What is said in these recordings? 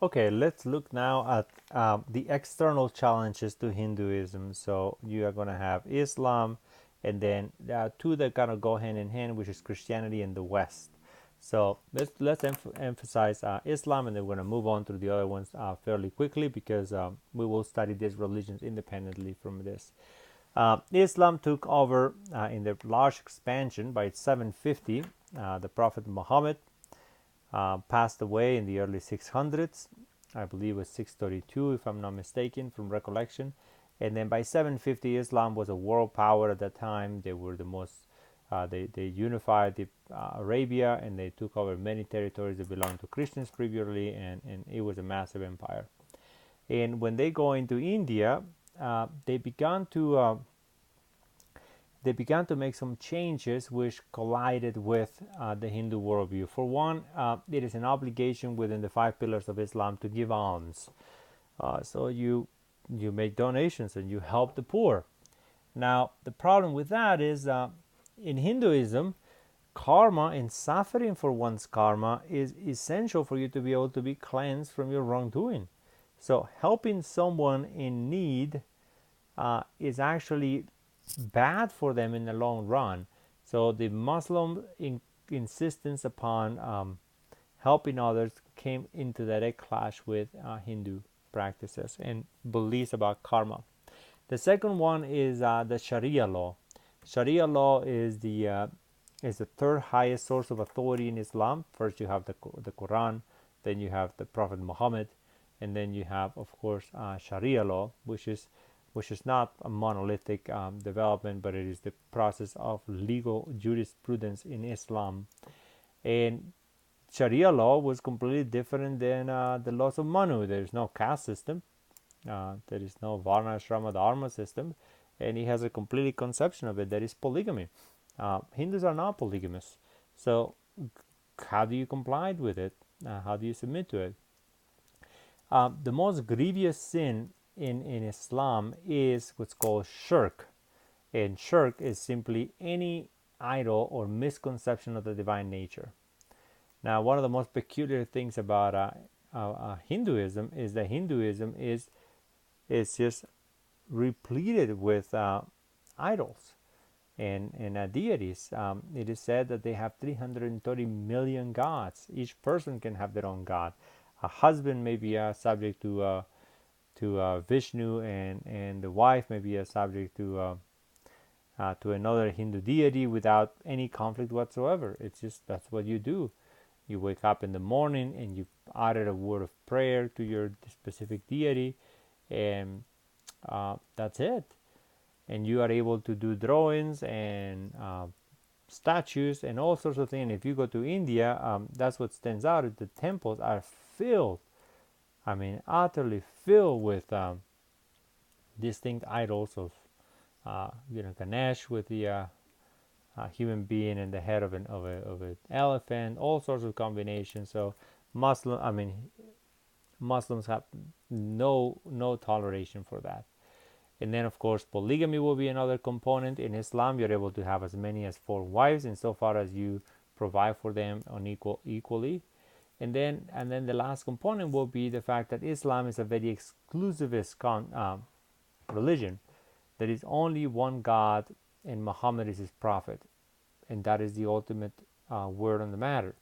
Okay, let's look now at the external challenges to Hinduism. So you are going to have Islam, and then two that kind of go hand in hand, which is Christianity and the West. So let's emphasize Islam, and then we're going to move on to the other ones fairly quickly because we will study these religions independently from this. Islam took over in the large expansion by 750. The Prophet Muhammad passed away in the early 600s. I believe it was 632, if I'm not mistaken, from recollection. And then by 750, Islam was a world power at that time. They were the most, they unified Arabia, and they took over many territories that belonged to Christians previously, and it was a massive empire. And when they go into India, uh, they began to uh, they began to make some changes which collided with the Hindu worldview. For one, it is an obligation within the five pillars of Islam to give alms. So you make donations and you help the poor. Now the problem with that is in Hinduism, karma and suffering for one's karma is essential for you to be able to be cleansed from your wrongdoing. So helping someone in need is actually bad for them in the long run. So the Muslim insistence upon helping others came into direct clash with Hindu practices and beliefs about karma. The second one is the Sharia law. Sharia law is the third highest source of authority in Islam. First, you have the Quran, then you have the Prophet Muhammad, and then you have, of course, Sharia law, which is not a monolithic development, but it is the process of legal jurisprudence in Islam. And Sharia law was completely different than the laws of Manu. There is no caste system. There is no Varna, Ashrama, Dharma system. And he has a completely conception of it that is polygamy. Hindus are not polygamous. So how do you comply with it? How do you submit to it? The most grievous sin in Islam is what's called shirk. And shirk is simply any idol or misconception of the divine nature. Now, one of the most peculiar things about Hinduism is that Hinduism is just repleted with idols and deities. It is said that they have 330 million gods. Each person can have their own god. A husband may be subject to Vishnu, and the wife may be subject to another Hindu deity without any conflict whatsoever. It's just that's what you do. You wake up in the morning and you utter a word of prayer to your specific deity, and that's it. And you are able to do drawings and statues and all sorts of things. If you go to India, that's what stands out. Is the temples are filled, I mean, utterly filled with distinct idols of, Ganesh with the human being and the head of an elephant, all sorts of combinations. So Muslims have no toleration for that. And then, of course, polygamy will be another component. In Islam, you're able to have as many as 4 wives, insofar as you provide for them equally. And then the last component will be the fact that Islam is a very exclusivist religion. There is only one God, and Muhammad is his prophet, and that is the ultimate word on the matter.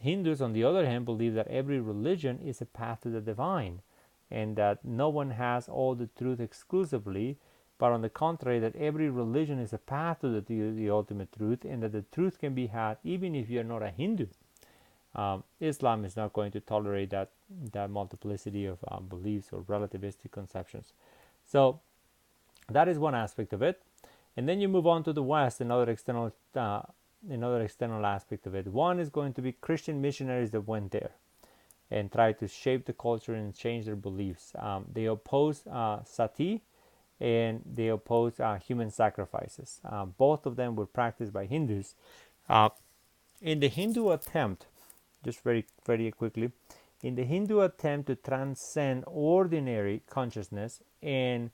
Hindus, on the other hand, believe that every religion is a path to the divine, and that no one has all the truth exclusively, but on the contrary, that every religion is a path to the ultimate truth, and that the truth can be had even if you're not a Hindu. Islam is not going to tolerate that multiplicity of beliefs or relativistic conceptions. So that is one aspect of it. And then you move on to the West, another external aspect of it. One is going to be Christian missionaries that went there and tried to shape the culture and change their beliefs. They oppose sati, and they oppose human sacrifices. Both of them were practiced by Hindus. In the Hindu attempt, just very quickly, in the Hindu attempt to transcend ordinary consciousness and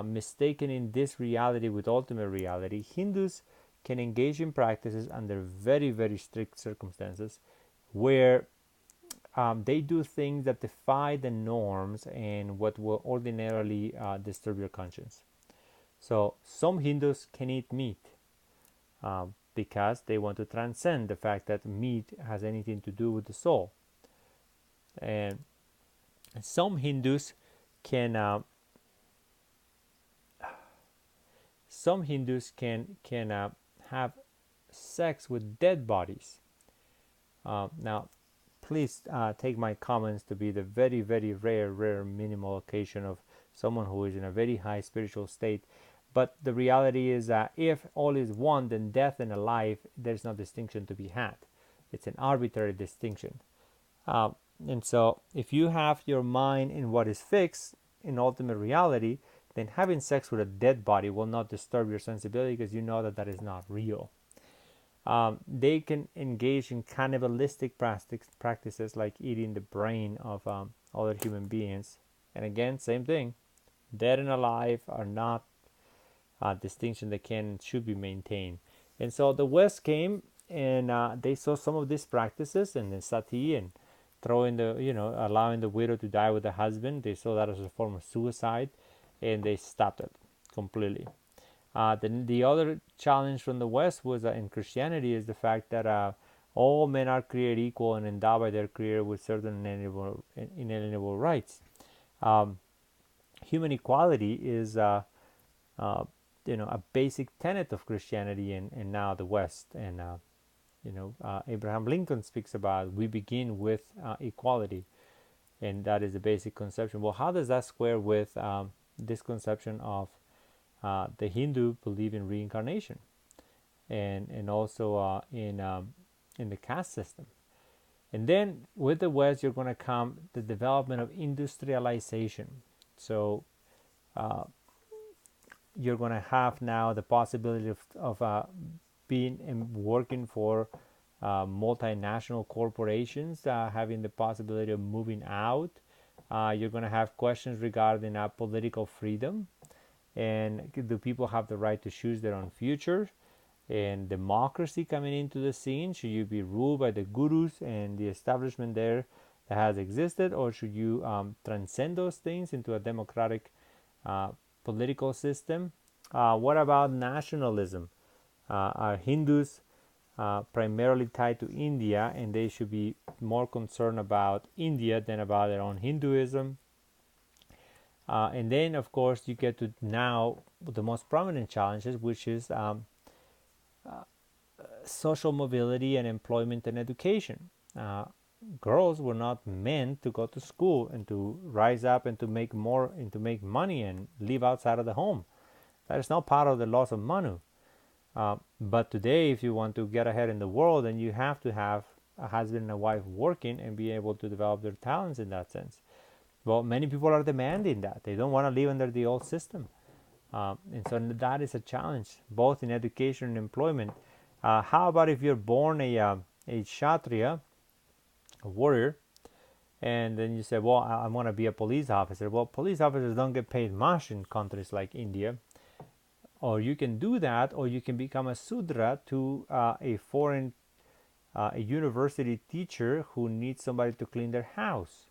mistaking this reality with ultimate reality, Hindus can engage in practices under very strict circumstances where they do things that defy the norms and what will ordinarily disturb your conscience. So some Hindus can eat meat because they want to transcend the fact that meat has anything to do with the soul. And some Hindus can have sex with dead bodies. Now, please take my comments to be the very, very rare, minimal occasion of someone who is in a very high spiritual state. But the reality is that if all is one, then death and alive, there's no distinction to be had. It's an arbitrary distinction. Um, and so, if you have your mind in what is fixed, in ultimate reality, then having sex with a dead body will not disturb your sensibility because you know that that is not real. They can engage in cannibalistic practices like eating the brain of other human beings. And again, same thing. Dead and alive are not a distinction that can and should be maintained. And so the West came and they saw some of these practices and then sati and throwing allowing the widow to die with the husband. They saw that as a form of suicide and they stopped it completely. The other challenge from the West was in Christianity is the fact that all men are created equal and endowed by their Creator with certain inalienable rights. Um, Human equality is a basic tenet of Christianity and now the West. And Abraham Lincoln speaks about we begin with equality, and that is the basic conception. Well, how does that square with this conception of the Hindu believe in reincarnation, and also in the caste system? And then with the West, you're going to come the development of industrialization. So you're going to have now the possibility of being and working for multinational corporations, having the possibility of moving out. You're going to have questions regarding political freedom, and do people have the right to choose their own future, and democracy coming into the scene. Should you be ruled by the gurus and the establishment there that has existed, or should you transcend those things into a democratic political system? What about nationalism? Are Hindus primarily tied to India, and they should be more concerned about India than about their own Hinduism? And then, of course, you get to now the most prominent challenges, which is social mobility and employment and education. Girls were not meant to go to school and to rise up and to make more and to make money and live outside of the home. That is not part of the laws of Manu. But today, if you want to get ahead in the world, then you have to have a husband and a wife working and be able to develop their talents in that sense. Well, many people are demanding that. They don't want to live under the old system. And so that is a challenge, both in education and employment. How about if you're born a Kshatriya, a warrior, and then you say, well, I want to be a police officer. Well, police officers don't get paid much in countries like India. Or you can do that, or you can become a Sudra to a foreign a university teacher who needs somebody to clean their house.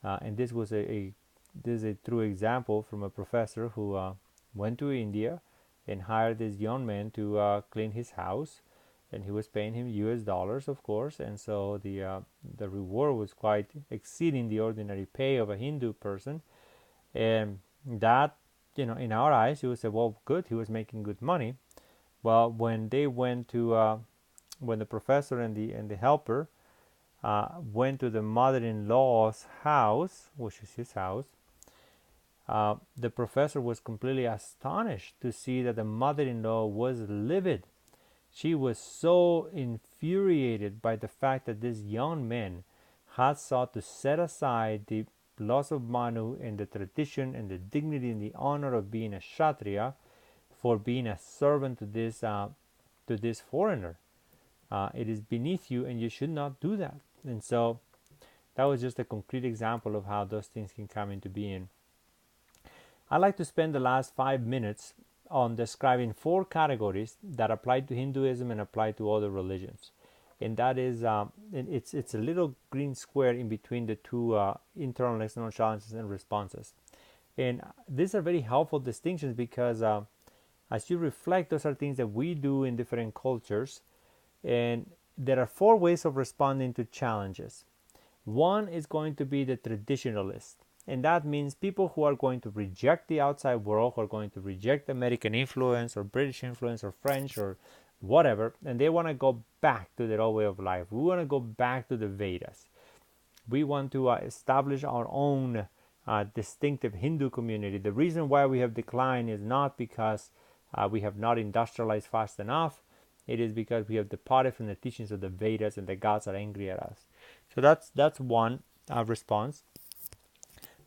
And this was this is a true example from a professor who went to India and hired this young man to clean his house, and he was paying him US dollars, of course, and so the reward was quite exceeding the ordinary pay of a Hindu person. And that, in our eyes, you would say, well, good, he was making good money. Well, when they went to when the professor and the helper went to the mother-in-law's house, which is his house, the professor was completely astonished to see that the mother-in-law was livid. She was so infuriated by the fact that this young man had sought to set aside the laws of Manu and the tradition and the dignity and the honor of being a Kshatriya for being a servant to this foreigner. It is beneath you, and you should not do that. And so that was just a concrete example of how those things can come into being. I'd like to spend the last 5 minutes on describing 4 categories that apply to Hinduism and apply to other religions. and that is it's a little green square in between the two internal and external challenges and responses. And these are very helpful distinctions because as you reflect, those are things that we do in different cultures. And there are four ways of responding to challenges. One is going to be the traditionalist, and that means people who are going to reject the outside world, who are going to reject American influence or British influence or French or whatever, and they want to go back to their old way of life. We want to go back to the Vedas. We want to establish our own distinctive Hindu community. The reason why we have declined is not because we have not industrialized fast enough. It is because we have departed from the teachings of the Vedas, and the gods are angry at us. So that's one response.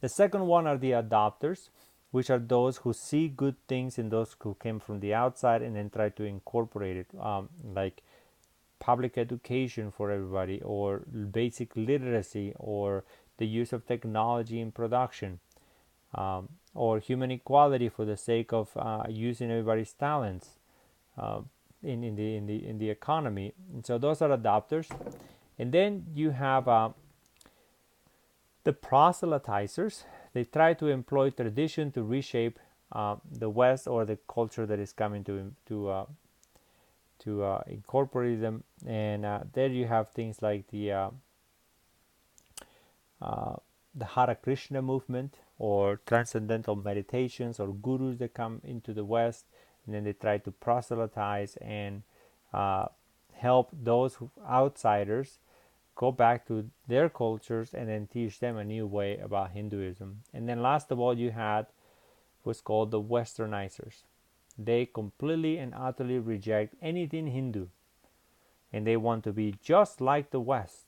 The second one are the adopters, which are those who see good things in those who came from the outside and then try to incorporate it, like public education for everybody, or basic literacy, or the use of technology in production, or human equality for the sake of using everybody's talents uh, in the economy. And so those are adopters. And then you have the proselytizers. They try to employ tradition to reshape the West or the culture that is coming to incorporate them. And there you have things like the Hare Krishna movement, or transcendental meditations, or gurus that come into the West, and then they try to proselytize and uh, help those outsiders go back to their cultures and then teach them a new way about Hinduism. And then last of all, you had what's called the Westernizers. They completely and utterly reject anything Hindu, and they want to be just like the West.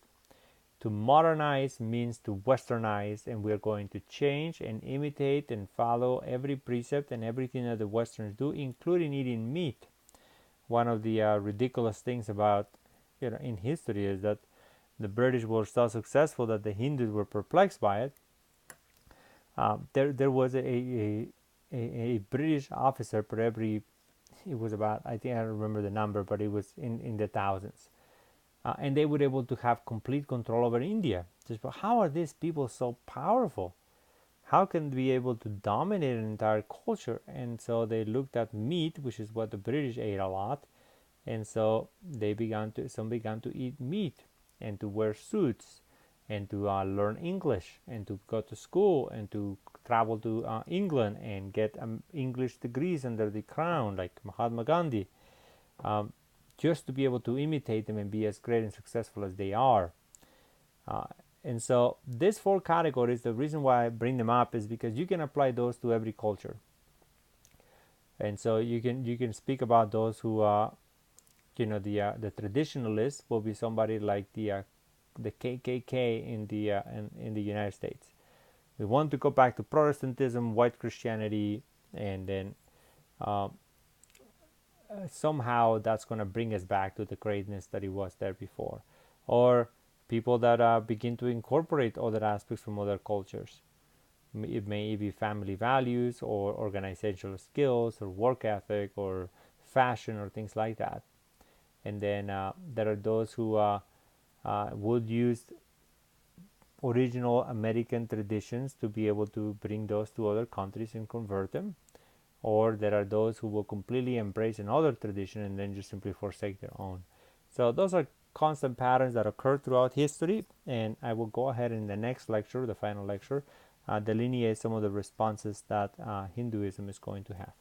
To modernize means to westernize, and we're going to change and imitate and follow every precept and everything that the Westerns do, including eating meat. One of the ridiculous things about, in history is that the British were so successful that the Hindus were perplexed by it. There was a British officer per every, it was about, I think I don't remember the number, but it was in the thousands. And they were able to have complete control over India. Just, how are these people so powerful? How can they be able to dominate an entire culture? And so they looked at meat, which is what the British ate a lot, and so some began to eat meat and to wear suits and to learn English and to go to school and to travel to England and get English degrees under the crown, like Mahatma Gandhi. Just to be able to imitate them and be as great and successful as they are. Uh, and so these four categories, the reason why I bring them up is because you can apply those to every culture. And so you can speak about those who the traditionalists will be somebody like the KKK in the United States. We want to go back to Protestantism, white Christianity, and then somehow that's going to bring us back to the greatness that it was there before. Or people that begin to incorporate other aspects from other cultures. It may be family values or organizational skills or work ethic or fashion or things like that. And then there are those who would use original American traditions to be able to bring those to other countries and convert them. Or there are those who will completely embrace another tradition and then just simply forsake their own. So those are constant patterns that occur throughout history, and I will go ahead in the next lecture, the final lecture, delineate some of the responses that Hinduism is going to have.